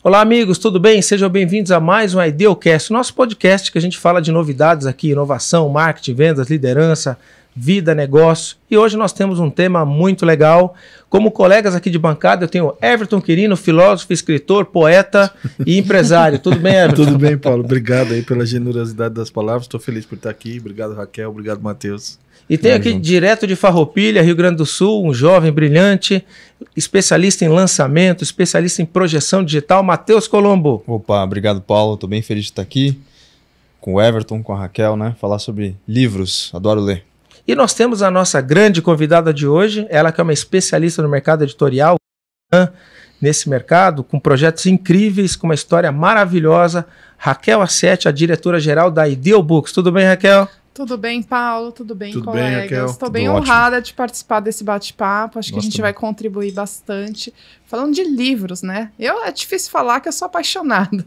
Olá, amigos, tudo bem? Sejam bem-vindos a mais um Idealcast, nosso podcast que a gente fala de novidades aqui, inovação, marketing, vendas, liderança, vida, negócio. E hoje nós temos um tema muito legal. Como colegas aqui de bancada, eu tenho Everton Quirino, filósofo, escritor, poeta e empresário. Tudo bem, Everton? Tudo bem, Paulo. Obrigado aí pela generosidade das palavras. Estou feliz por estar aqui. Obrigado, Raquel. Obrigado, Matheus. E tem aqui, direto de Farroupilha, Rio Grande do Sul, um jovem brilhante, especialista em lançamento, especialista em projeção digital, Matheus Colombo. Opa, obrigado, Paulo. Estou bem feliz de estar aqui com o Everton, com a Raquel, né? Falar sobre livros. Adoro ler. E nós temos a nossa grande convidada de hoje, ela que é uma especialista no mercado editorial, nesse mercado, com projetos incríveis, com uma história maravilhosa, Raquel Assetti, a diretora-geral da Ideal Books. Tudo bem, Raquel? Tudo bem, Paulo? Tudo bem, Tudo colegas? bem, Raquel? Estou bem Tudo honrada de participar desse bate-papo. Acho que a gente também. vai contribuir bastante. Falando de livros, né? É difícil falar que eu sou apaixonada,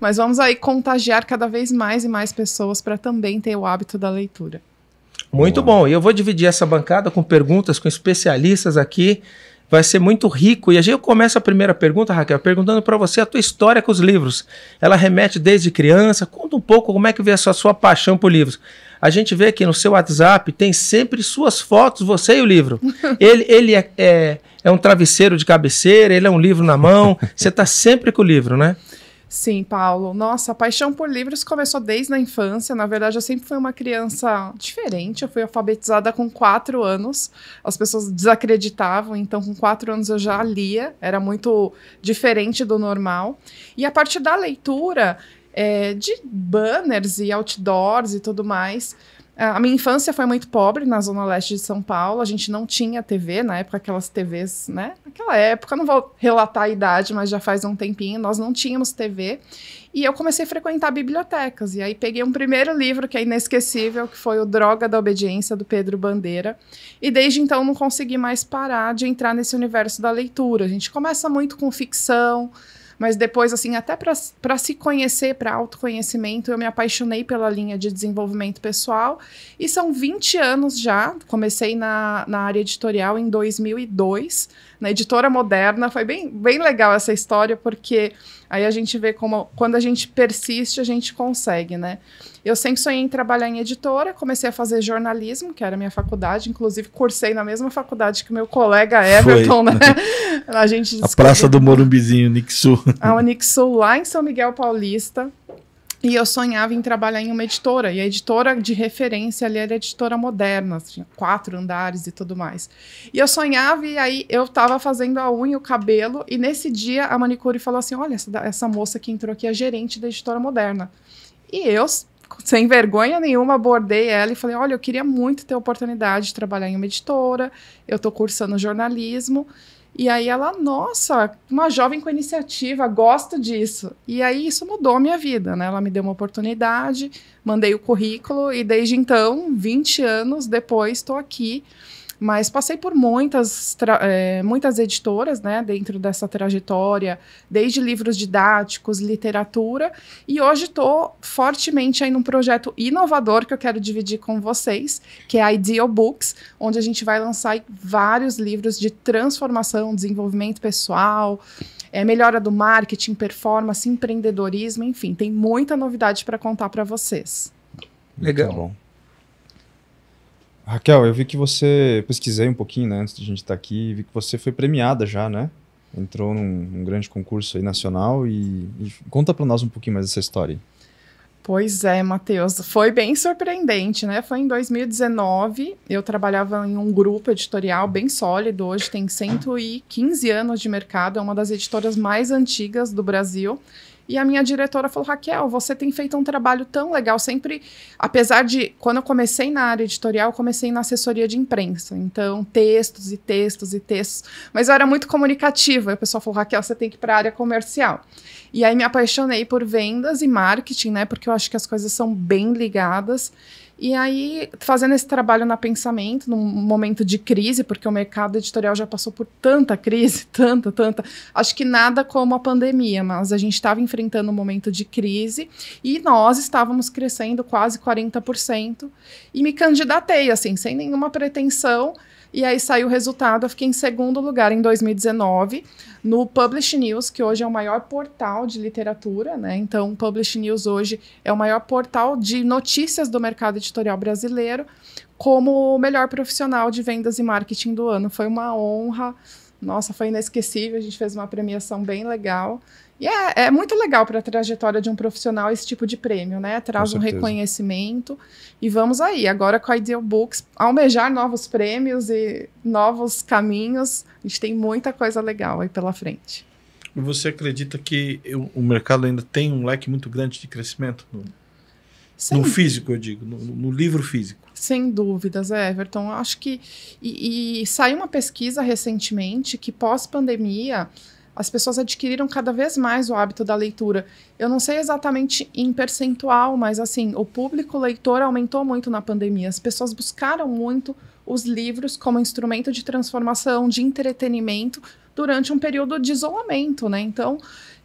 mas vamos aí contagiar cada vez mais e mais pessoas para também ter o hábito da leitura. Muito bom. E eu vou dividir essa bancada com perguntas com especialistas aqui. Vai ser muito rico. E a gente começa a primeira pergunta, Raquel, perguntando para você a tua história com os livros. Ela remete desde criança. Conta um pouco como é que veio a sua paixão por livros. A gente vê aqui no seu WhatsApp, tem sempre suas fotos, você e o livro. Ele é um travesseiro de cabeceira, ele é um livro na mão. Você está sempre com o livro, né? Sim, Paulo. Nossa, a paixão por livros começou desde a infância. Na verdade, eu sempre fui uma criança diferente. Eu fui alfabetizada com 4 anos. As pessoas desacreditavam, então com 4 anos eu já lia. Era muito diferente do normal. E a partir da leitura, de banners e outdoors e tudo mais, a minha infância foi muito pobre na Zona Leste de São Paulo. A gente não tinha TV, na época aquelas TVs, né? Naquela época, não vou relatar a idade, mas já faz um tempinho, nós não tínhamos TV. E eu comecei a frequentar bibliotecas. E aí peguei um primeiro livro que é inesquecível, que foi o Droga da Obediência, do Pedro Bandeira. E desde então não consegui mais parar de entrar nesse universo da leitura. A gente começa muito com ficção, mas depois, assim, até para se conhecer, para autoconhecimento, eu me apaixonei pela linha de desenvolvimento pessoal. E são 20 anos já. Comecei na área editorial em 2002, na Editora Moderna. Foi bem legal essa história, porque aí a gente vê como quando a gente persiste, a gente consegue, né? Eu sempre sonhei em trabalhar em editora, comecei a fazer jornalismo, que era a minha faculdade, inclusive cursei na mesma faculdade que o meu colega Everton, né? A Praça do Morumbizinho, Unixul. A Unixul, lá em São Miguel Paulista. E eu sonhava em trabalhar em uma editora, e a editora de referência ali era a Editora Moderna, tinha 4 andares e tudo mais. E eu sonhava, e aí eu tava fazendo a unha e o cabelo, e nesse dia a manicure falou assim, olha, essa moça que entrou aqui é gerente da Editora Moderna. E eu, sem vergonha nenhuma, abordei ela e falei, olha, eu queria muito ter a oportunidade de trabalhar em uma editora, eu tô cursando jornalismo. E aí ela, nossa, uma jovem com iniciativa, gosto disso. E aí isso mudou a minha vida, né? Ela me deu uma oportunidade, mandei o currículo e desde então, 20 anos depois, estou aqui. Mas passei por muitas editoras, né, dentro dessa trajetória, desde livros didáticos, literatura, e hoje estou fortemente aí num projeto inovador que eu quero dividir com vocês, que é a Ideal Books, onde a gente vai lançar vários livros de transformação, desenvolvimento pessoal, melhora do marketing, performance, empreendedorismo, enfim, tem muita novidade para contar para vocês. Legal. Muito bom. Raquel, eu vi que você, pesquisei um pouquinho, né, antes de a gente estar aqui, vi que você foi premiada já, né? Entrou num grande concurso aí nacional e conta para nós um pouquinho mais dessa história. Pois é, Matheus, foi bem surpreendente, né? Foi em 2019, eu trabalhava em um grupo editorial bem sólido, hoje tem 115 anos de mercado, é uma das editoras mais antigas do Brasil. E a minha diretora falou, Raquel, você tem feito um trabalho tão legal, sempre, apesar de, quando eu comecei na área editorial, eu comecei na assessoria de imprensa, então textos e textos e textos, mas eu era muito comunicativa, e o pessoal falou, Raquel, você tem que ir para a área comercial. E aí me apaixonei por vendas e marketing, né, porque eu acho que as coisas são bem ligadas. E aí, fazendo esse trabalho na Pensamento, num momento de crise, porque o mercado editorial já passou por tanta crise, tanta, acho que nada como a pandemia, mas a gente estava enfrentando um momento de crise e nós estávamos crescendo quase 40%, e me candidatei, assim, sem nenhuma pretensão, E aí saiu o resultado, eu fiquei em segundo lugar em 2019, no Publish News, que hoje é o maior portal de literatura, né? Então, o Publish News hoje é o maior portal de notícias do mercado editorial brasileiro, como o melhor profissional de vendas e marketing do ano. Foi uma honra, nossa, foi inesquecível, a gente fez uma premiação bem legal. E é muito legal para a trajetória de um profissional esse tipo de prêmio, né? Traz um reconhecimento. E vamos aí, agora com a Ideal Books, almejar novos prêmios e novos caminhos. A gente tem muita coisa legal aí pela frente. E você acredita que o mercado ainda tem um leque muito grande de crescimento? No físico, eu digo, no livro físico. Sem dúvidas, Everton. Acho que... E saiu uma pesquisa recentemente que pós-pandemia as pessoas adquiriram cada vez mais o hábito da leitura. Eu não sei exatamente em percentual, mas assim, o público leitor aumentou muito na pandemia. As pessoas buscaram muito os livros como instrumento de transformação, de entretenimento, durante um período de isolamento, né? Então,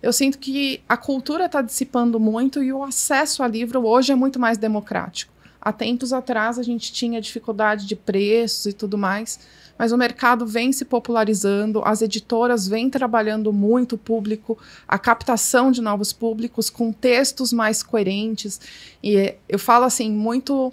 eu sinto que a cultura está dissipando muito e o acesso a livro hoje é muito mais democrático. Há tempos atrás a gente tinha dificuldade de preços e tudo mais, mas o mercado vem se popularizando, as editoras vêm trabalhando muito o público, a captação de novos públicos com textos mais coerentes. E eu falo assim, muito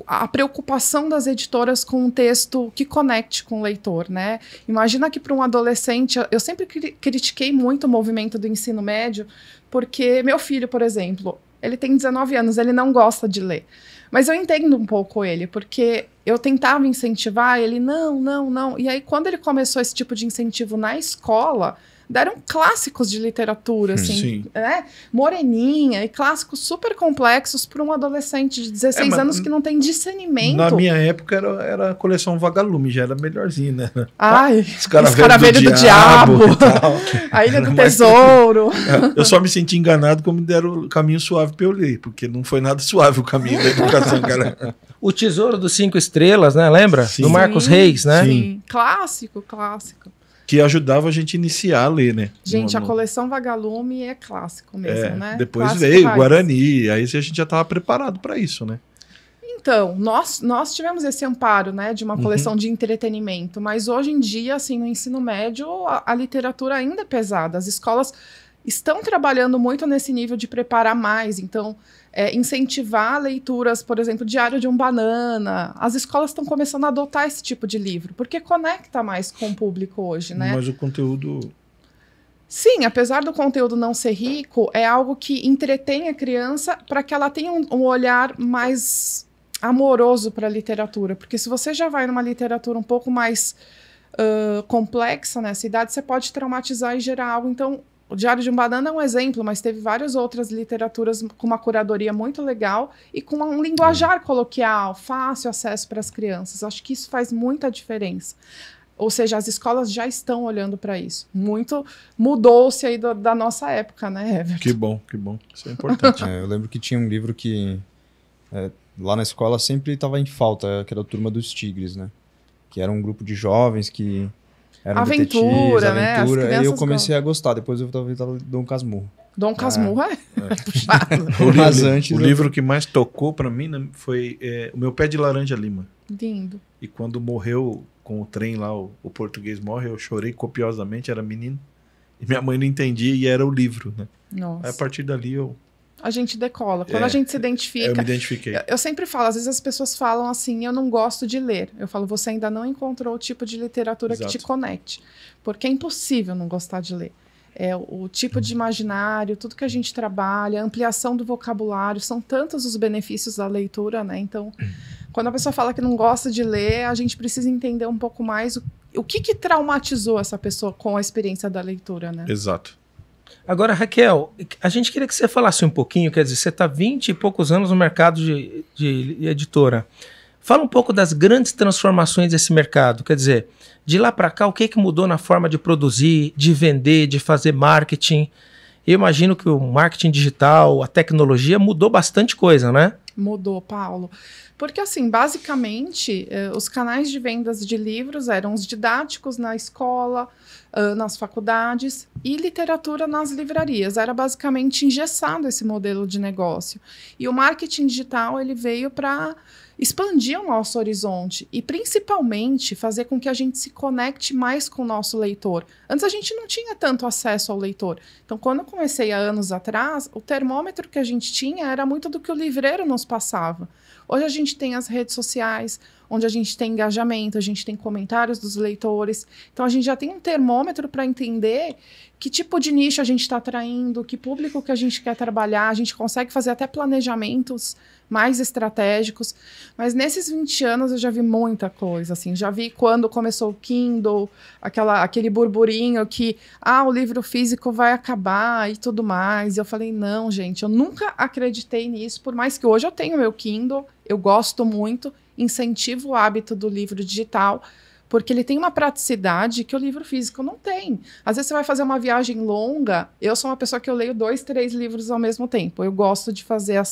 a preocupação das editoras com um texto que conecte com o leitor, né? Imagina que para um adolescente, eu sempre critiquei muito o movimento do ensino médio, porque meu filho, por exemplo, ele tem 19 anos, ele não gosta de ler. Mas eu entendo um pouco ele, porque eu tentava incentivar ele, não. E aí, quando ele começou esse tipo de incentivo na escola, deram clássicos de literatura, assim, né? Moreninha, e clássicos super complexos para um adolescente de 16 anos que não tem discernimento. Na minha época era a coleção Vagalume, já era melhorzinho, né? Ai, Escaravelho do Diabo, A Ilha do Tesouro. Eu só me senti enganado como deram o caminho suave para eu ler, porque não foi nada suave o caminho da educação, cara. O Tesouro dos 5 Estrelas, né? Lembra? Sim. Do Marcos Reis, né? Sim, clássico. Que ajudava a gente a iniciar a ler, né? Gente, a coleção Vagalume é clássico mesmo, né? Depois clássico veio raiz. Guarani, aí a gente já estava preparado para isso, né? Então, nós tivemos esse amparo, né, de uma coleção de entretenimento, mas hoje em dia, assim, no ensino médio, a literatura ainda é pesada. As escolas estão trabalhando muito nesse nível de preparar mais, então, incentivar leituras, por exemplo, Diário de um Banana. As escolas estão começando a adotar esse tipo de livro, porque conecta mais com o público hoje, né? Mas o conteúdo... Sim, apesar do conteúdo não ser rico, é algo que entretém a criança para que ela tenha um olhar mais amoroso para a literatura, porque se você já vai numa literatura um pouco mais complexa nessa idade, você pode traumatizar e gerar algo. Então, o Diário de um Banana é um exemplo, mas teve várias outras literaturas com uma curadoria muito legal e com um linguajar coloquial, fácil acesso para as crianças. Acho que isso faz muita diferença. Ou seja, as escolas já estão olhando para isso. Muito mudou-se aí da nossa época, né, Everton? Que bom. Isso é importante. Eu lembro que tinha um livro que lá na escola sempre estava em falta, que era a Turma dos Tigres, né? Que era um grupo de jovens que eram aventura, né? Aventura. Aí eu comecei a gostar. Depois eu tava Dom Casmurro. Dom Casmurro é puxado. O livro que mais tocou para mim, né, foi O Meu Pé de Laranja Lima. Lindo. E quando morreu com o trem lá, o português morre, eu chorei copiosamente, era menino. E minha mãe não entendia e era o livro, né? Nossa. Aí, a partir dali a gente decola. Quando a gente se identifica... Eu me identifiquei. Eu sempre falo, às vezes as pessoas falam assim, eu não gosto de ler. Eu falo, você ainda não encontrou o tipo de literatura que te conecte. Porque é impossível não gostar de ler. O tipo de imaginário, tudo que a gente trabalha, a ampliação do vocabulário, são tantos os benefícios da leitura, né? Então, quando a pessoa fala que não gosta de ler, a gente precisa entender um pouco mais o que traumatizou essa pessoa com a experiência da leitura, né? Exato. Agora, Raquel, a gente queria que você falasse um pouquinho, quer dizer, você está 20 e poucos anos no mercado de editora. Fala um pouco das grandes transformações desse mercado, quer dizer, de lá para cá, o que mudou na forma de produzir, de vender, de fazer marketing? Eu imagino que o marketing digital, a tecnologia mudou bastante coisa, né? Mudou, Paulo. Porque, assim, basicamente, os canais de vendas de livros eram os didáticos na escola, nas faculdades, e literatura nas livrarias. Era basicamente engessado esse modelo de negócio. E o marketing digital, ele veio para expandir o nosso horizonte e principalmente fazer com que a gente se conecte mais com o nosso leitor. Antes a gente não tinha tanto acesso ao leitor. Então, quando eu comecei há anos atrás, o termômetro que a gente tinha era muito do que o livreiro nos passava. Hoje a gente tem as redes sociais, onde a gente tem engajamento, a gente tem comentários dos leitores. Então, a gente já tem um termômetro para entender que tipo de nicho a gente está atraindo, que público que a gente quer trabalhar. A gente consegue fazer até planejamentos mais estratégicos. Mas nesses 20 anos eu já vi muita coisa. Assim, já vi quando começou o Kindle, aquele burburinho que o livro físico vai acabar e tudo mais. E eu falei, não, gente, eu nunca acreditei nisso. Por mais que hoje eu tenho meu Kindle, eu gosto muito, incentivo o hábito do livro digital, porque ele tem uma praticidade que o livro físico não tem. Às vezes você vai fazer uma viagem longa, eu sou uma pessoa que eu leio 2, 3 livros ao mesmo tempo. Eu gosto de fazer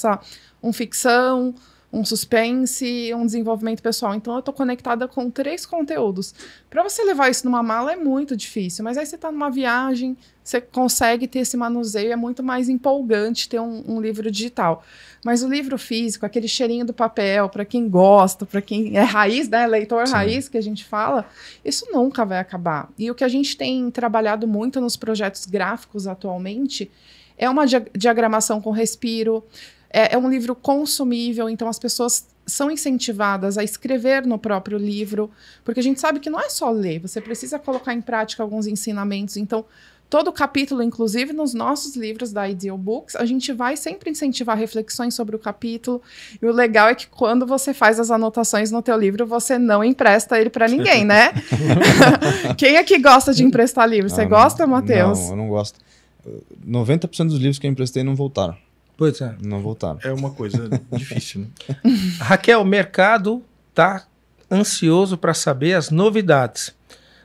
ficção, um suspense, um desenvolvimento pessoal. Então, eu estou conectada com 3 conteúdos. Para você levar isso numa mala é muito difícil, mas aí você está numa viagem, você consegue ter esse manuseio, é muito mais empolgante ter um livro digital. Mas o livro físico, aquele cheirinho do papel, para quem gosta, para quem é raiz, né, leitor Sim. raiz que a gente fala, isso nunca vai acabar. E o que a gente tem trabalhado muito nos projetos gráficos atualmente é uma diagramação com respiro. É um livro consumível, então as pessoas são incentivadas a escrever no próprio livro, porque a gente sabe que não é só ler, você precisa colocar em prática alguns ensinamentos. Então, todo capítulo, inclusive nos nossos livros da Ideal Books, a gente vai sempre incentivar reflexões sobre o capítulo. E o legal é que quando você faz as anotações no teu livro, você não empresta ele para ninguém, né? Quem é que gosta de emprestar livro? Você gosta, Matheus? Não, eu não gosto. 90% dos livros que eu emprestei não voltaram. Pois é. Não voltaram. É uma coisa difícil, né? Raquel, o mercado está ansioso para saber as novidades.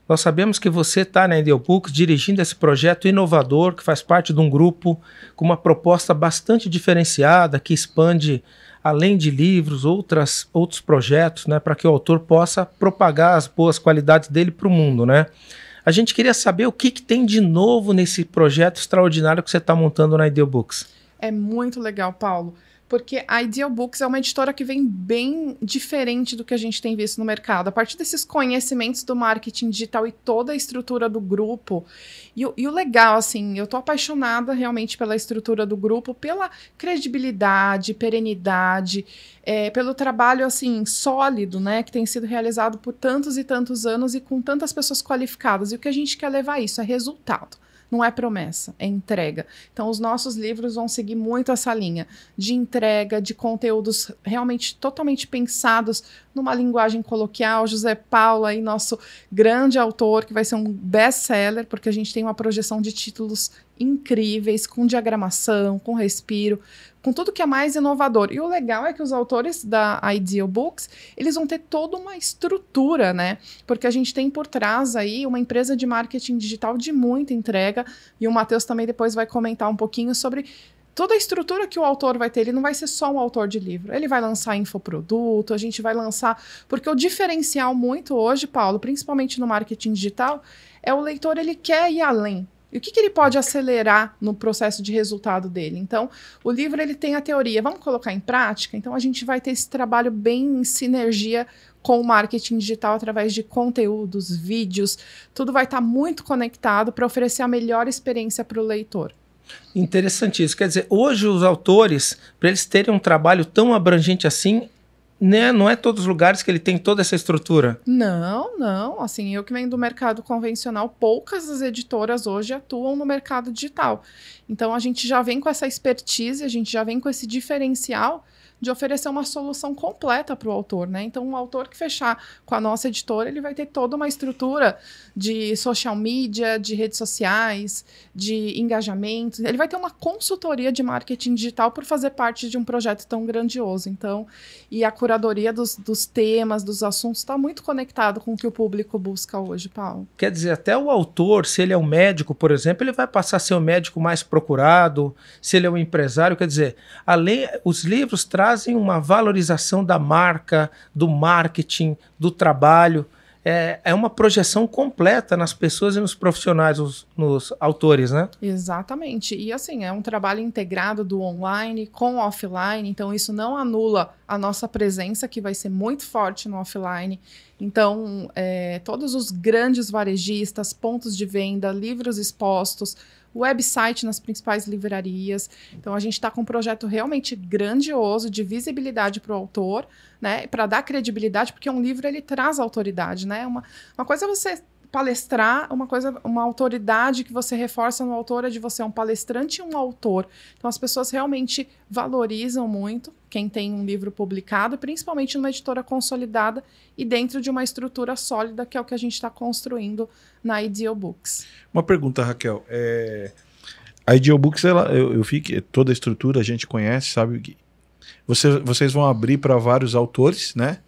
Nós sabemos que você está na Ideal Books dirigindo esse projeto inovador, que faz parte de um grupo com uma proposta bastante diferenciada, que expande, além de livros, outros projetos, né, para que o autor possa propagar as boas qualidades dele para o mundo, né? A gente queria saber o que tem de novo nesse projeto extraordinário que você está montando na Ideal Books. É muito legal, Paulo, porque a Ideal Books é uma editora que vem bem diferente do que a gente tem visto no mercado. A partir desses conhecimentos do marketing digital e toda a estrutura do grupo. E o legal, assim, eu tô apaixonada realmente pela estrutura do grupo, pela credibilidade, perenidade, pelo trabalho, assim, sólido, né, que tem sido realizado por tantos e tantos anos e com tantas pessoas qualificadas. E o que a gente quer levar isso é resultado. Não é promessa, é entrega. Então, os nossos livros vão seguir muito essa linha de entrega, de conteúdos realmente totalmente pensados numa linguagem coloquial. José Paulo, aí, nosso grande autor, que vai ser um best-seller, porque a gente tem uma projeção de títulos incríveis, com diagramação, com respiro, com tudo que é mais inovador. E o legal é que os autores da Ideal Books, eles vão ter toda uma estrutura, né? Porque a gente tem por trás aí uma empresa de marketing digital de muita entrega, e o Matheus também depois vai comentar um pouquinho sobre toda a estrutura que o autor vai ter. Ele não vai ser só um autor de livro, ele vai lançar infoproduto, a gente vai lançar... Porque o diferencial muito hoje, Paulo, principalmente no marketing digital, é o leitor, ele quer ir além. E o que ele pode acelerar no processo de resultado dele? Então, o livro ele tem a teoria, vamos colocar em prática? Então, a gente vai ter esse trabalho bem em sinergia com o marketing digital através de conteúdos, vídeos, tudo vai estar muito conectado para oferecer a melhor experiência para o leitor. Interessantíssimo. Quer dizer, hoje os autores, para eles terem um trabalho tão abrangente assim, né, não é todos os lugares que ele tem toda essa estrutura. Não. Assim, eu que venho do mercado convencional, poucas das editoras hoje atuam no mercado digital. Então, a gente já vem com essa expertise, a gente já vem com esse diferencial de oferecer uma solução completa para o autor, né? Então, um autor que fechar com a nossa editora, ele vai ter toda uma estrutura de social media, de redes sociais, de engajamento. Ele vai ter uma consultoria de marketing digital por fazer parte de um projeto tão grandioso. Então, e a curadoria dos temas, dos assuntos, está muito conectado com o que o público busca hoje, Paulo. Quer dizer, até o autor, se ele é um médico, por exemplo, ele vai passar a ser o médico mais procurado, se ele é um empresário, quer dizer, além, os livros trazem uma valorização da marca, do marketing, do trabalho. é uma projeção completa nas pessoas e nos profissionais, nos autores, né? Exatamente. E assim, é um trabalho integrado do online com o offline, então isso não anula a nossa presença, que vai ser muito forte no offline. Então, todos os grandes varejistas, pontos de venda, livros expostos, website nas principais livrarias. Então, a gente está com um projeto realmente grandioso de visibilidade para o autor, né? Para dar credibilidade, porque um livro ele traz autoridade, né? Uma coisa é você palestrar, uma autoridade que você reforça no autor é de você é um palestrante e um autor. Então, as pessoas realmente valorizam muito quem tem um livro publicado, principalmente numa editora consolidada e dentro de uma estrutura sólida, que é o que a gente está construindo na Ideal Books. Uma pergunta, Raquel. A Ideal Books, eu vi que toda a estrutura a gente conhece, sabe? Que vocês vão abrir para vários autores, né?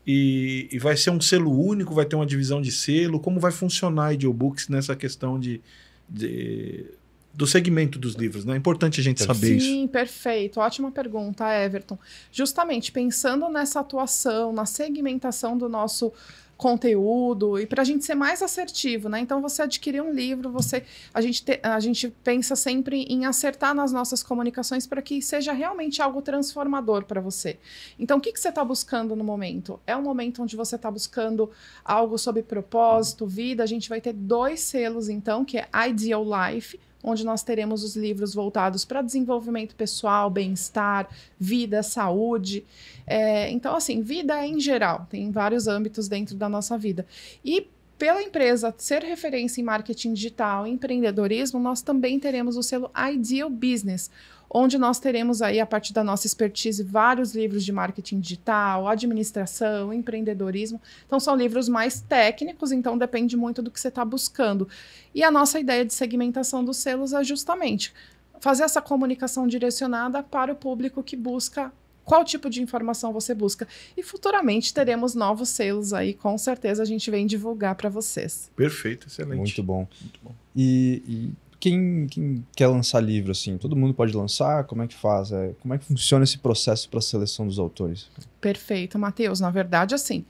E vai ser um selo único, vai ter uma divisão de selo. Como vai funcionar a Ideal Books nessa questão do segmento dos livros, né? É importante a gente saber isso. Sim, perfeito. Ótima pergunta, Everton. Justamente pensando nessa atuação, na segmentação do nosso conteúdo e para a gente ser mais assertivo, né? Então, você adquirir um livro, a gente pensa sempre em acertar nas nossas comunicações para que seja realmente algo transformador para você. Então, o que você está buscando no momento? É um momento onde você está buscando algo sobre propósito, vida. A gente vai ter 2 selos, então, que é Ideal Life, onde nós teremos os livros voltados para desenvolvimento pessoal, bem-estar, vida, saúde. Então, assim, vida em geral, tem vários âmbitos dentro da nossa vida. E pela empresa ser referência em marketing digital, empreendedorismo, nós também teremos o selo Ideal Business, onde nós teremos aí, a partir da nossa expertise, vários livros de marketing digital, administração, empreendedorismo. Então, são livros mais técnicos, então depende muito do que você está buscando. E a nossa ideia de segmentação dos selos é justamente fazer essa comunicação direcionada para o público que busca qual tipo de informação você busca. E futuramente teremos novos selos aí, com certeza a gente vem divulgar para vocês. Perfeito, excelente. Muito bom. Muito bom. E quem quer lançar livro, assim, todo mundo pode lançar? Como é que faz? Como é que funciona esse processo para a seleção dos autores? Perfeito, Matheus. Na verdade, assim,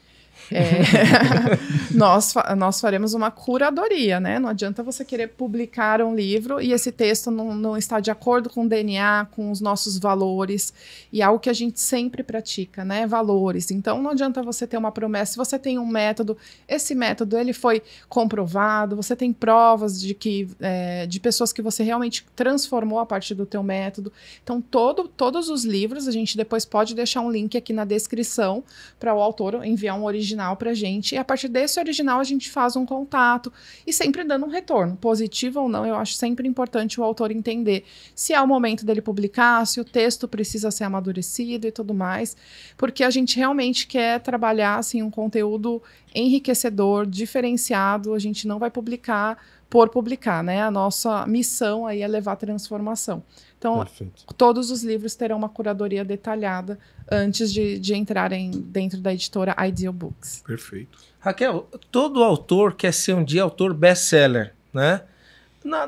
nós faremos uma curadoria, né? Não adianta você querer publicar um livro e esse texto não está de acordo com o DNA, com os nossos valores, e algo que a gente sempre pratica, né? Valores. Então, não adianta você ter uma promessa. Se você tem um método, esse método ele foi comprovado, você tem provas de pessoas que você realmente transformou a partir do teu método. Então, todos os livros, a gente depois pode deixar um link aqui na descrição para o autor enviar um original pra gente, e a partir desse original a gente faz um contato e sempre dando um retorno, positivo ou não. Eu acho sempre importante o autor entender se é o momento dele publicar, se o texto precisa ser amadurecido e tudo mais, porque a gente realmente quer trabalhar assim, um conteúdo enriquecedor, diferenciado. A gente não vai publicar por publicar, né? A nossa missão aí é levar transformação. Então, perfeito. Todos os livros terão uma curadoria detalhada antes de entrarem dentro da editora Ideal Books. Perfeito. Raquel, todo autor quer ser um dia autor best-seller, né?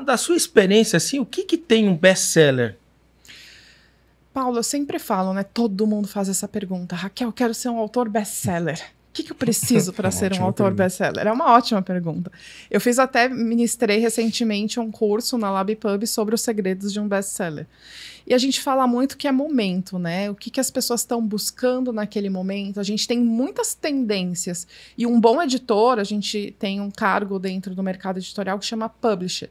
Da sua experiência, assim, o que tem um best-seller? Paulo, eu sempre falo, né? Todo mundo faz essa pergunta. Raquel, eu quero ser um autor best-seller. O que eu preciso para ser um autor best-seller? É uma ótima pergunta. Eu ministrei recentemente um curso na LabPub sobre os segredos de um best-seller. E a gente fala muito que é momento, né? O que as pessoas estão buscando naquele momento. A gente tem muitas tendências. E um bom editor, a gente tem um cargo dentro do mercado editorial que chama publisher.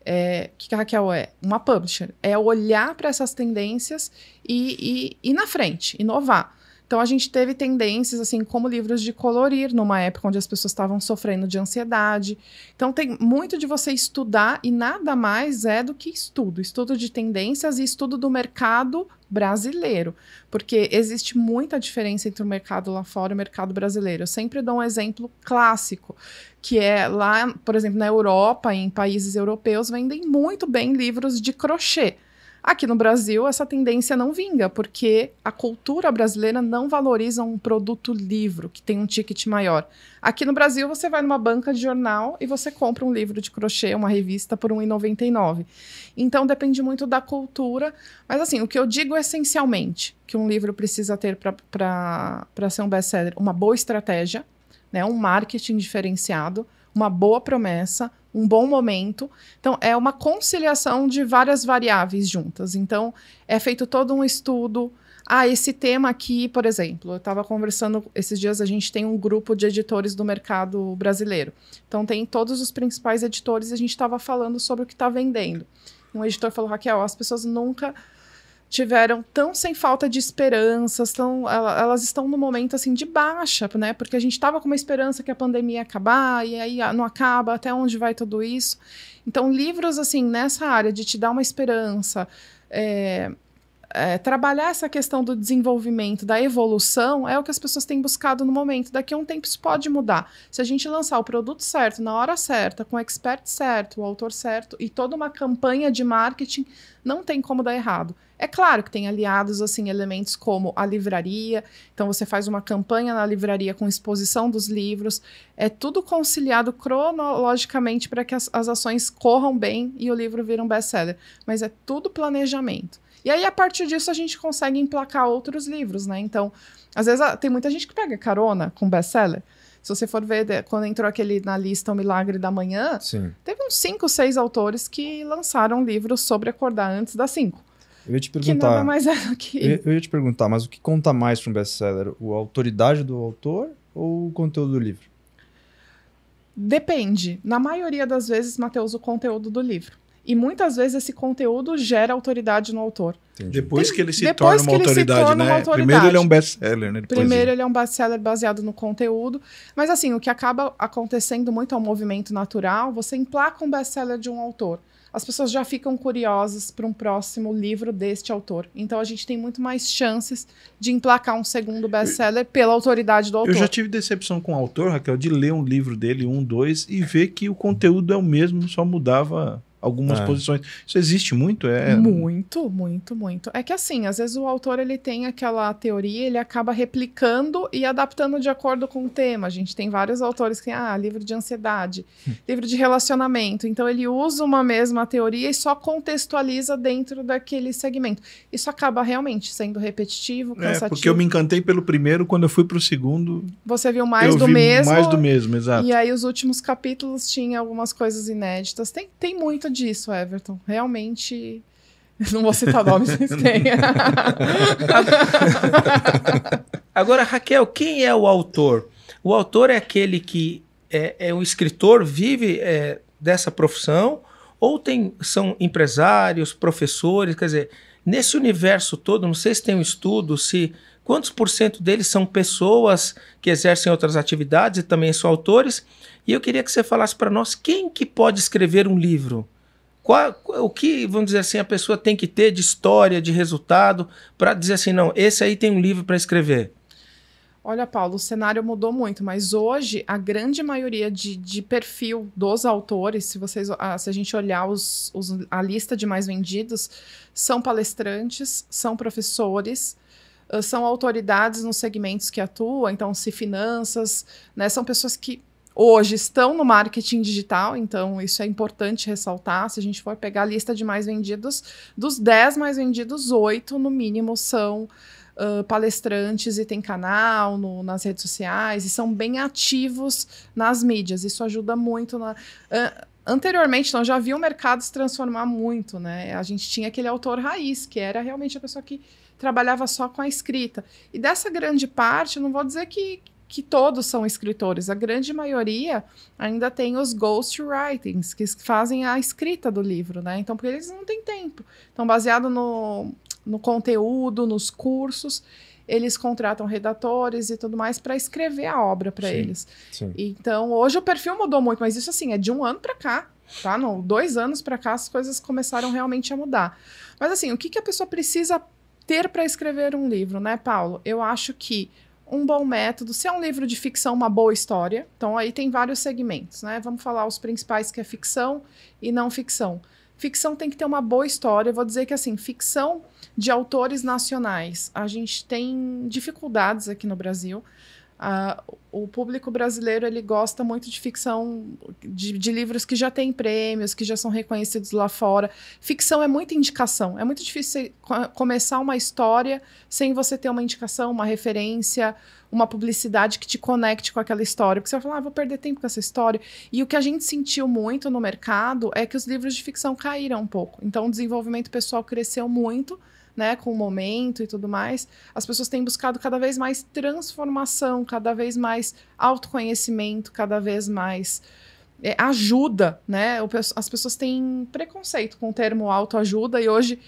O que a Raquel é? Uma publisher. É olhar para essas tendências e ir na frente, inovar. Então, a gente teve tendências, assim, como livros de colorir, numa época onde as pessoas estavam sofrendo de ansiedade. Então, tem muito de você estudar, e nada mais é do que estudo de tendências e estudo do mercado brasileiro, porque existe muita diferença entre o mercado lá fora e o mercado brasileiro. Eu sempre dou um exemplo clássico, que é lá, por exemplo, na Europa, em países europeus, vendem muito bem livros de crochê. Aqui no Brasil, essa tendência não vinga, porque a cultura brasileira não valoriza um produto livro, que tem um ticket maior. Aqui no Brasil, você vai numa banca de jornal e você compra um livro de crochê, uma revista, por R$ 1,99. Então, depende muito da cultura. Mas, assim, o que eu digo essencialmente que um livro precisa ter para ser um best-seller, uma boa estratégia. né? Um marketing diferenciado, uma boa promessa, um bom momento. Então, é uma conciliação de várias variáveis juntas. Então, é feito todo um estudo. Esse tema aqui, por exemplo, eu estava conversando, esses dias a gente tem um grupo de editores do mercado brasileiro. Então, tem todos os principais editores e a gente estava falando sobre o que está vendendo. Um editor falou, Raquel, as pessoas nunca tiveram tão sem falta de esperanças, elas estão no momento assim de baixa, né? Porque a gente estava com uma esperança que a pandemia ia acabar e aí não acaba, até onde vai tudo isso? Então, livros assim nessa área de te dar uma esperança, trabalhar essa questão do desenvolvimento, da evolução, é o que as pessoas têm buscado no momento. Daqui a um tempo isso pode mudar. Se a gente lançar o produto certo, na hora certa, com o expert certo, o autor certo e toda uma campanha de marketing, não tem como dar errado. É claro que tem aliados, assim, elementos como a livraria, então você faz uma campanha na livraria com exposição dos livros, é tudo conciliado cronologicamente para que as ações corram bem e o livro vira um best-seller, mas é tudo planejamento. E aí, a partir disso, a gente consegue emplacar outros livros, né? Então, às vezes, tem muita gente que pega carona com best-seller. Se você for ver, quando entrou aquele na lista O Milagre da Manhã, Sim. teve uns 5, 6 autores que lançaram livros sobre acordar antes das 5. Eu ia te Que perguntar. nada mais é do que... Eu ia te perguntar, mas o que conta mais para um best-seller? A autoridade do autor ou o conteúdo do livro? Depende. Na maioria das vezes, Matheus, o conteúdo do livro. E muitas vezes esse conteúdo gera autoridade no autor. Entendi. Depois que ele se torna uma autoridade, né? Primeiro ele é um best-seller, né? Primeiro ele é um best-seller baseado no conteúdo. Mas assim, o que acaba acontecendo muito é um movimento natural. Você emplaca um best-seller de um autor. As pessoas já ficam curiosas para um próximo livro deste autor. Então a gente tem muito mais chances de emplacar um segundo best-seller pela autoridade do autor. Eu já tive decepção com o autor, Raquel, de ler um livro dele, 1, 2, e ver que o conteúdo é o mesmo, só mudava algumas posições. Isso existe muito? Muito, muito, muito. É que assim, às vezes o autor ele tem aquela teoria, ele acaba replicando e adaptando de acordo com o tema. A gente tem vários autores que tem, livro de ansiedade, livro de relacionamento. Então ele usa uma mesma teoria e só contextualiza dentro daquele segmento. Isso acaba realmente sendo repetitivo, cansativo. Porque eu me encantei pelo primeiro, quando eu fui pro segundo... Você viu mais do mesmo. Mais do mesmo, exato. E aí os últimos capítulos tinham algumas coisas inéditas. Tem muito disso, Everton. Realmente... Não vou citar nomes, mas tem. Agora, Raquel, quem é o autor? O autor é aquele que é um escritor, vive dessa profissão, ou são empresários, professores, quer dizer, nesse universo todo, não sei se tem um estudo, quantos % deles são pessoas que exercem outras atividades e também são autores, e eu queria que você falasse para nós quem que pode escrever um livro? O que, vamos dizer assim, a pessoa tem que ter de história, de resultado, para dizer assim, não, esse aí tem um livro para escrever? Olha, Paulo, o cenário mudou muito, mas hoje a grande maioria de perfil dos autores, se a gente olhar a lista de mais vendidos, são palestrantes, são professores, são autoridades nos segmentos que atuam, então se finanças, né, são pessoas que hoje estão no marketing digital, então isso é importante ressaltar. Se a gente for pegar a lista de mais vendidos, dos 10 mais vendidos, 8 no mínimo são palestrantes e tem canal nas redes sociais e são bem ativos nas mídias. Isso ajuda muito. Anteriormente, então, já vi o mercado se transformar muito, né? A gente tinha aquele autor raiz, que era realmente a pessoa que trabalhava só com a escrita. E dessa grande parte, eu não vou dizer que todos são escritores. A grande maioria ainda tem os ghostwritings, que fazem a escrita do livro, né? Então, porque eles não têm tempo. Então, baseado no conteúdo, nos cursos, eles contratam redatores e tudo mais para escrever a obra para eles. Sim. Então, hoje o perfil mudou muito, mas isso assim, é de 1 ano para cá, tá? 2 anos para cá as coisas começaram realmente a mudar. Mas assim, o que a pessoa precisa ter para escrever um livro, né, Paulo? Eu acho que um bom método, se é um livro de ficção, uma boa história, então aí tem vários segmentos, né? Vamos falar os principais, que é ficção e não ficção. Ficção tem que ter uma boa história. Eu vou dizer que, assim, ficção de autores nacionais, a gente tem dificuldades aqui no Brasil. O público brasileiro ele gosta muito de ficção, de livros que já têm prêmios, que já são reconhecidos lá fora. Ficção é muita indicação. É muito difícil começar uma história sem você ter uma indicação, uma referência, uma publicidade que te conecte com aquela história. Porque você vai falar, vou perder tempo com essa história. E o que a gente sentiu muito no mercado é que os livros de ficção caíram um pouco. Então o desenvolvimento pessoal cresceu muito, né, com o momento e tudo mais. As pessoas têm buscado cada vez mais transformação, cada vez mais autoconhecimento, cada vez mais ajuda, né? As pessoas têm preconceito com o termo autoajuda e hoje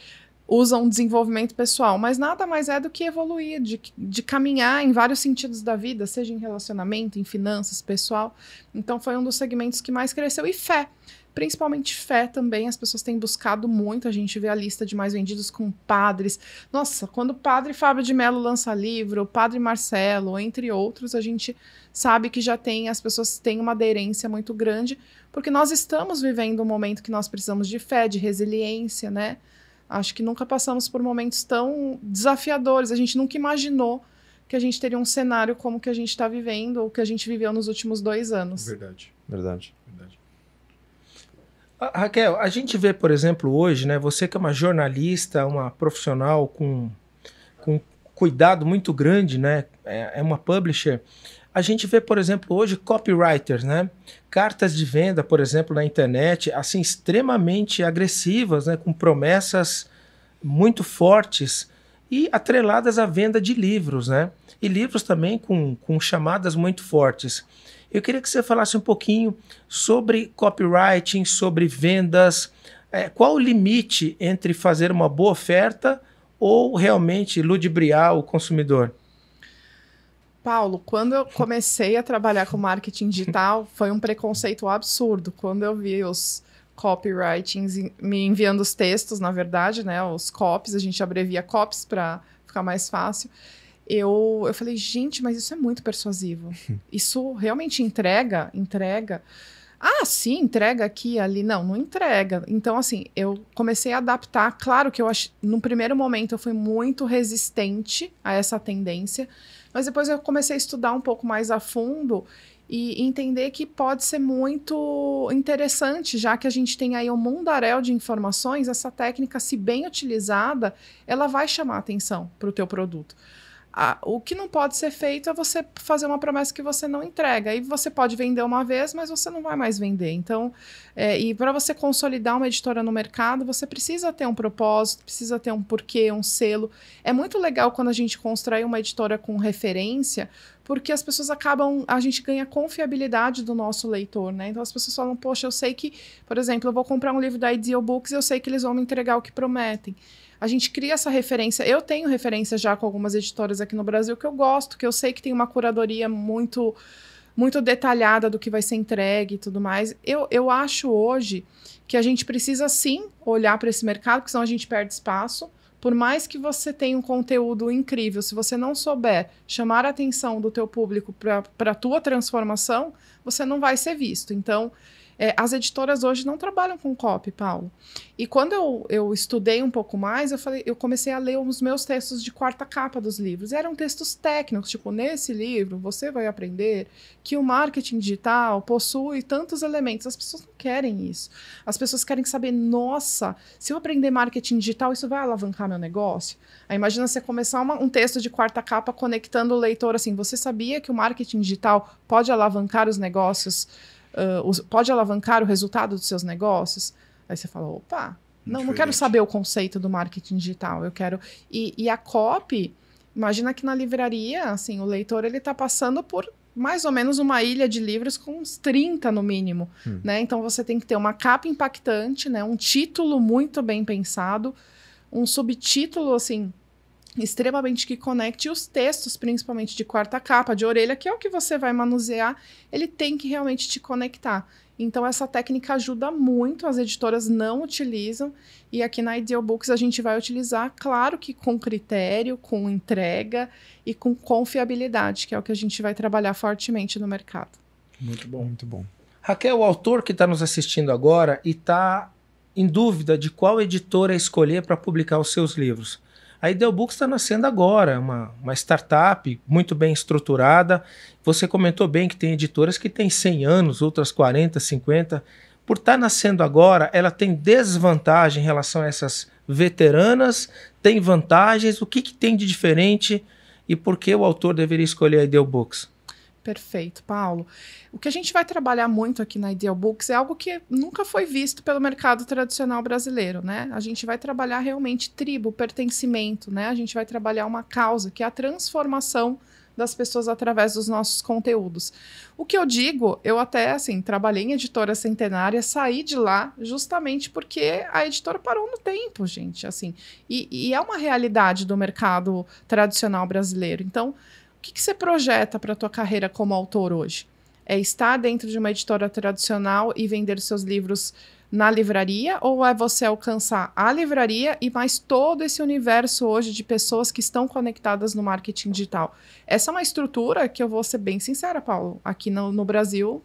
usam desenvolvimento pessoal, mas nada mais é do que evoluir, de caminhar em vários sentidos da vida, seja em relacionamento, em finanças, pessoal. Então foi um dos segmentos que mais cresceu. E fé. Principalmente fé também, as pessoas têm buscado muito, a gente vê a lista de mais vendidos com padres. Nossa, quando o padre Fábio de Mello lança livro, o padre Marcelo, entre outros, a gente sabe que já tem, as pessoas têm uma aderência muito grande, porque nós estamos vivendo um momento que nós precisamos de fé, de resiliência, né? Acho que nunca passamos por momentos tão desafiadores, a gente nunca imaginou que a gente teria um cenário como que a gente está vivendo, ou que a gente viveu nos últimos 2 anos. Verdade. Verdade. Raquel, a gente vê, por exemplo, hoje, né, você que é uma jornalista, uma profissional com cuidado muito grande, né, é uma publisher, a gente vê, por exemplo, hoje copywriters, né, cartas de venda, por exemplo, na internet, assim, extremamente agressivas, né, com promessas muito fortes e atreladas à venda de livros, né, e livros também com chamadas muito fortes. Eu queria que você falasse um pouquinho sobre copywriting, sobre vendas. Qual o limite entre fazer uma boa oferta ou realmente ludibriar o consumidor? Paulo, quando eu comecei a trabalhar com marketing digital, foi um preconceito absurdo. Quando eu vi os copywritings me enviando os textos, na verdade, né, os copies, a gente abrevia copies para ficar mais fácil. Eu falei, gente, mas isso é muito persuasivo. Isso realmente entrega? Ah, sim, entrega aqui, ali. Não entrega. Então, assim, eu comecei a adaptar. Claro que no primeiro momento eu fui muito resistente a essa tendência, mas depois eu comecei a estudar um pouco mais a fundo e entender que pode ser muito interessante, já que a gente tem aí um mundaréu de informações, essa técnica, se bem utilizada, ela vai chamar atenção para o teu produto. O que não pode ser feito é você fazer uma promessa que você não entrega. Aí você pode vender uma vez, mas você não vai mais vender. Então, e para você consolidar uma editora no mercado, você precisa ter um propósito, precisa ter um porquê, um selo. É muito legal quando a gente constrói uma editora com referência, porque as pessoas a gente ganha confiabilidade do nosso leitor, né? Então as pessoas falam, poxa, eu sei que, por exemplo, eu vou comprar um livro da Ideal Books e eu sei que eles vão me entregar o que prometem. A gente cria essa referência. Eu tenho referência já com algumas editoras aqui no Brasil que eu gosto, que eu sei que tem uma curadoria muito, muito detalhada do que vai ser entregue e tudo mais. Eu acho hoje que a gente precisa sim olhar para esse mercado, porque senão a gente perde espaço. Por mais que você tenha um conteúdo incrível, se você não souber chamar a atenção do teu público para a tua transformação, você não vai ser visto. Então, as editoras hoje não trabalham com copy, Paulo. E quando eu estudei um pouco mais, eu comecei a ler os meus textos de quarta capa dos livros. Eram textos técnicos, tipo, nesse livro você vai aprender que o marketing digital possui tantos elementos. As pessoas não querem isso. As pessoas querem saber, nossa, se eu aprender marketing digital, isso vai alavancar meu negócio? Aí imagina você começar um texto de quarta capa conectando o leitor assim, você sabia que o marketing digital pode alavancar os negócios, pode alavancar o resultado dos seus negócios? Aí você fala, opa, não quero saber o conceito do marketing digital, eu quero... E a copy, imagina que na livraria, assim, o leitor ele está passando por mais ou menos uma ilha de livros com uns 30 no mínimo, né? Então você tem que ter uma capa impactante, né? Um título muito bem pensado, um subtítulo, assim, extremamente que conecte, e os textos, principalmente de quarta capa, de orelha, que é o que você vai manusear, ele tem que realmente te conectar. Então essa técnica ajuda muito, as editoras não utilizam, e aqui na Ideal Books a gente vai utilizar, claro que com critério, com entrega e com confiabilidade, que é o que a gente vai trabalhar fortemente no mercado. Muito bom. Muito bom. Raquel, o autor que está nos assistindo agora e está em dúvida de qual editora escolher para publicar os seus livros, A Ideal Books está nascendo agora, uma startup muito bem estruturada. Você comentou bem que tem editoras que têm 100 anos, outras 40, 50. Por estar nascendo agora, ela tem desvantagem em relação a essas veteranas? Tem vantagens? O que tem de diferente e por que o autor deveria escolher a Ideal Books? Perfeito, Paulo. O que a gente vai trabalhar muito aqui na Ideal Books é algo que nunca foi visto pelo mercado tradicional brasileiro, né? A gente vai trabalhar realmente tribo, pertencimento, né? A gente vai trabalhar uma causa, que é a transformação das pessoas através dos nossos conteúdos. O que eu digo, eu até, assim, trabalhei em editora centenária, saí de lá justamente porque a editora parou no tempo, gente, assim. E é uma realidade do mercado tradicional brasileiro. Então, o que você projeta para a tua carreira como autor hoje? É estar dentro de uma editora tradicional e vender seus livros na livraria, ou é você alcançar a livraria e mais todo esse universo hoje de pessoas que estão conectadas no marketing digital? Essa é uma estrutura que eu vou ser bem sincera, Paulo. Aqui no Brasil,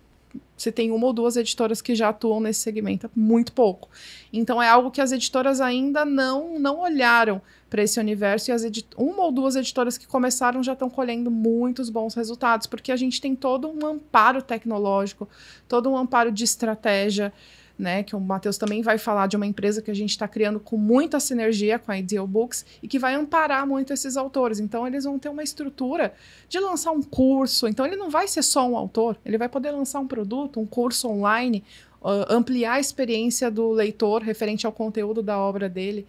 você tem uma ou duas editoras que já atuam nesse segmento, muito pouco. Então é algo que as editoras ainda não olharam para esse universo, e uma ou duas editoras que começaram já estão colhendo muitos bons resultados, porque a gente tem todo um amparo tecnológico, todo um amparo de estratégia, né, que o Matheus também vai falar de uma empresa que a gente está criando com muita sinergia com a Ideal Books e que vai amparar muito esses autores. Então, eles vão ter uma estrutura de lançar um curso. Então, ele não vai ser só um autor, ele vai poder lançar um produto, um curso online, ampliar a experiência do leitor referente ao conteúdo da obra dele.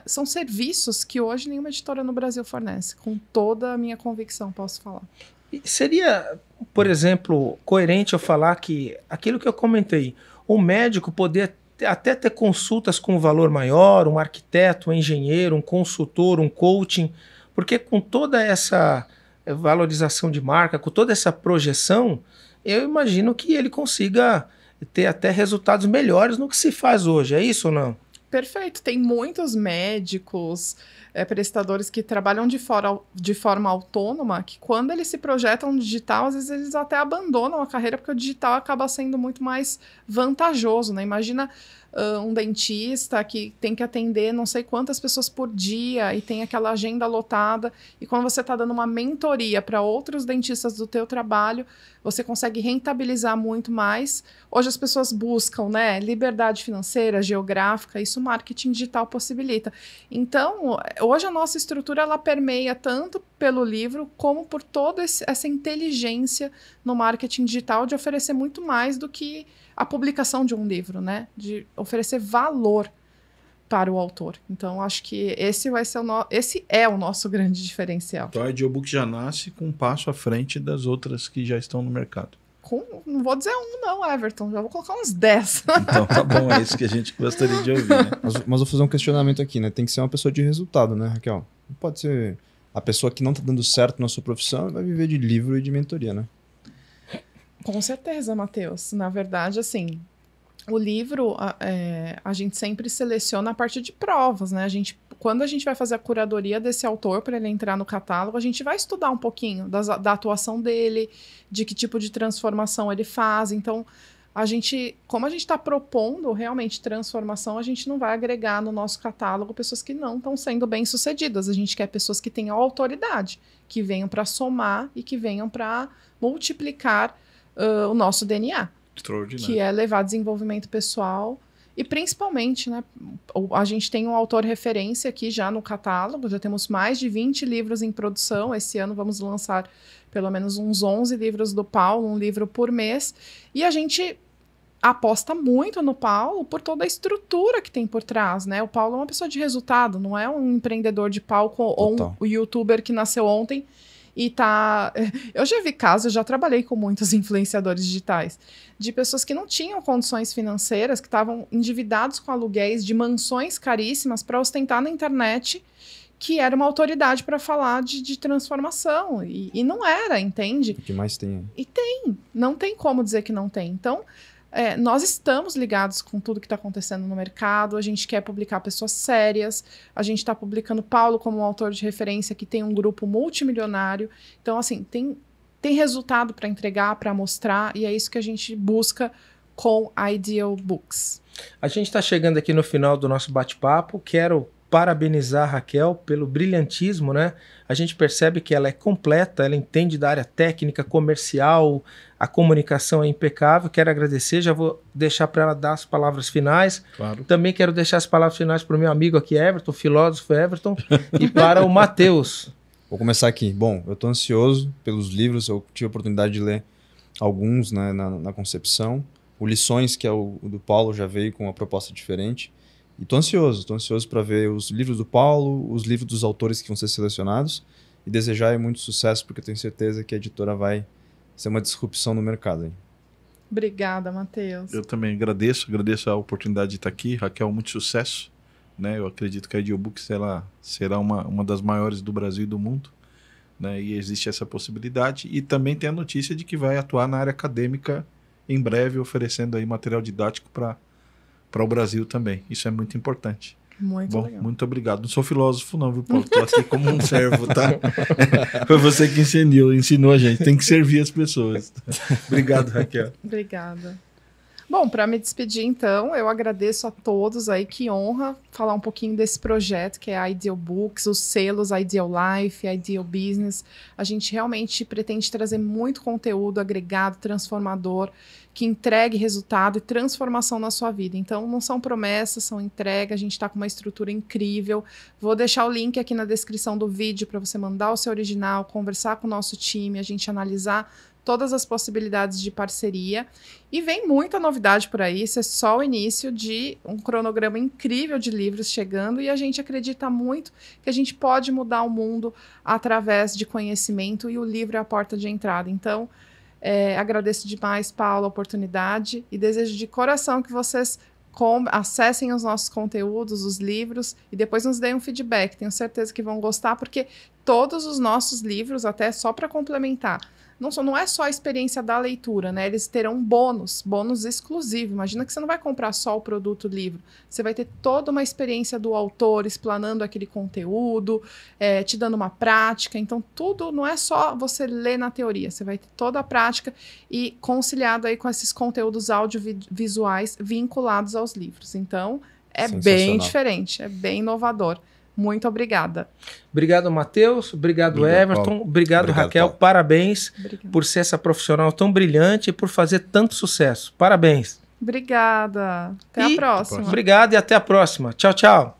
São serviços que hoje nenhuma editora no Brasil fornece, com toda a minha convicção, posso falar. Seria, por exemplo, coerente eu falar que aquilo que eu comentei, o médico poder até ter consultas com valor maior, um arquiteto, um engenheiro, um consultor, um coaching, porque com toda essa valorização de marca, com toda essa projeção, eu imagino que ele consiga ter até resultados melhores no que se faz hoje. É isso ou não? Perfeito. Tem muitos médicos, prestadores que trabalham de forma autônoma, que quando eles se projetam no digital, às vezes eles até abandonam a carreira, porque o digital acaba sendo muito mais vantajoso, né? Imagina um dentista que tem que atender não sei quantas pessoas por dia e tem aquela agenda lotada, e quando você está dando uma mentoria para outros dentistas do teu trabalho, você consegue rentabilizar muito mais. Hoje as pessoas buscam, né, liberdade financeira, geográfica, isso o marketing digital possibilita. Então, hoje a nossa estrutura ela permeia tanto pelo livro como por toda essa inteligência no marketing digital de oferecer muito mais do que a publicação de um livro, né? De oferecer valor para o autor. Então, acho que esse é o nosso grande diferencial. Então, a Ideal Books já nasce com um passo à frente das outras que já estão no mercado. Não vou dizer não, Everton. Já vou colocar uns 10. Então, tá bom. É isso que a gente gostaria de ouvir, né? Mas vou fazer um questionamento aqui, né? Tem que ser uma pessoa de resultado, né, Raquel? Não pode ser a pessoa que não está dando certo na sua profissão e vai viver de livro e de mentoria, né? Com certeza, Matheus. Na verdade, assim, o livro, a gente sempre seleciona a partir de provas, né? Quando a gente vai fazer a curadoria desse autor para ele entrar no catálogo, a gente vai estudar um pouquinho da atuação dele, de que tipo de transformação ele faz. Então, como a gente está propondo realmente transformação, a gente não vai agregar no nosso catálogo pessoas que não estão sendo bem-sucedidas. A gente quer pessoas que tenham autoridade, que venham para somar e que venham para multiplicar o nosso DNA, que é levar desenvolvimento pessoal e principalmente, né, a gente tem um autor referência aqui já no catálogo, já temos mais de 20 livros em produção, esse ano vamos lançar pelo menos uns 11 livros do Paulo, um livro por mês, e a gente aposta muito no Paulo por toda a estrutura que tem por trás, né? O Paulo é uma pessoa de resultado, não é um empreendedor de palco ou um youtuber que nasceu ontem e tá... Eu já vi casos, eu já trabalhei com muitos influenciadores digitais, de pessoas que não tinham condições financeiras, que estavam endividados com aluguéis de mansões caríssimas para ostentar na internet, que era uma autoridade para falar de transformação. E não era, entende? O que mais tem? E tem. Não tem como dizer que não tem. Então, nós estamos ligados com tudo que está acontecendo no mercado, a gente quer publicar pessoas sérias, a gente está publicando Paulo como um autor de referência que tem um grupo multimilionário. Então, assim, tem resultado para entregar, para mostrar, e é isso que a gente busca com a Ideal Books. A gente está chegando aqui no final do nosso bate-papo, quero parabenizar a Raquel pelo brilhantismo, né? A gente percebe que ela é completa, ela entende da área técnica, comercial, a comunicação é impecável. Quero agradecer, já vou deixar para ela dar as palavras finais. Claro. Também quero deixar as palavras finais para o meu amigo aqui, Everton, filósofo Everton, e para o Matheus. Vou começar aqui. Bom, eu estou ansioso pelos livros, eu tive a oportunidade de ler alguns, né, na concepção. O Lições, que é o do Paulo, já veio com uma proposta diferente. E estou ansioso para ver os livros do Paulo, os livros dos autores que vão ser selecionados e desejar muito sucesso, porque eu tenho certeza que a editora vai ser uma disrupção no mercado. Hein? Obrigada, Matheus. Eu também agradeço a oportunidade de estar aqui. Raquel, muito sucesso. Né? Eu acredito que a Ideobooks ela será uma das maiores do Brasil e do mundo. Né? E existe essa possibilidade. E também tem a notícia de que vai atuar na área acadêmica em breve, oferecendo aí material didático para o Brasil também. Isso é muito importante. Muito legal. Muito obrigado. Não sou filósofo não, viu, Paulo? Estou aqui como um servo, tá? Foi você que ensinou a gente. Tem que servir as pessoas. Obrigado, Raquel. Obrigada. Bom, para me despedir, então, eu agradeço a todos aí, que honra falar um pouquinho desse projeto, que é a Ideobooks, os selos, a Ideal Life, a Ideal Business. A gente realmente pretende trazer muito conteúdo agregado, transformador, que entregue resultado e transformação na sua vida. Então, não são promessas, são entrega, a gente está com uma estrutura incrível. Vou deixar o link aqui na descrição do vídeo para você mandar o seu original, conversar com o nosso time, a gente analisar todas as possibilidades de parceria. E vem muita novidade por aí, isso é só o início de um cronograma incrível de livros chegando, e a gente acredita muito que a gente pode mudar o mundo através de conhecimento, e o livro é a porta de entrada. Então, agradeço demais, Paulo, a oportunidade, e desejo de coração que vocês acessem os nossos conteúdos, os livros, e depois nos deem um feedback. Tenho certeza que vão gostar, porque todos os nossos livros, até só para complementar, não é só a experiência da leitura, né? Eles terão bônus exclusivo. Imagina que você não vai comprar só o produto livro. Você vai ter toda uma experiência do autor explanando aquele conteúdo, te dando uma prática. Então, tudo não é só você ler na teoria. Você vai ter toda a prática e conciliado aí com esses conteúdos audiovisuais vinculados aos livros. Então, é bem diferente, é bem inovador. Muito obrigada. Obrigado, Matheus. Obrigado, Everton. Paulo. Obrigado, Raquel. Paulo. Parabéns por ser essa profissional tão brilhante e por fazer tanto sucesso. Parabéns. Obrigada. Até a próxima. Obrigado e até a próxima. Tchau, tchau.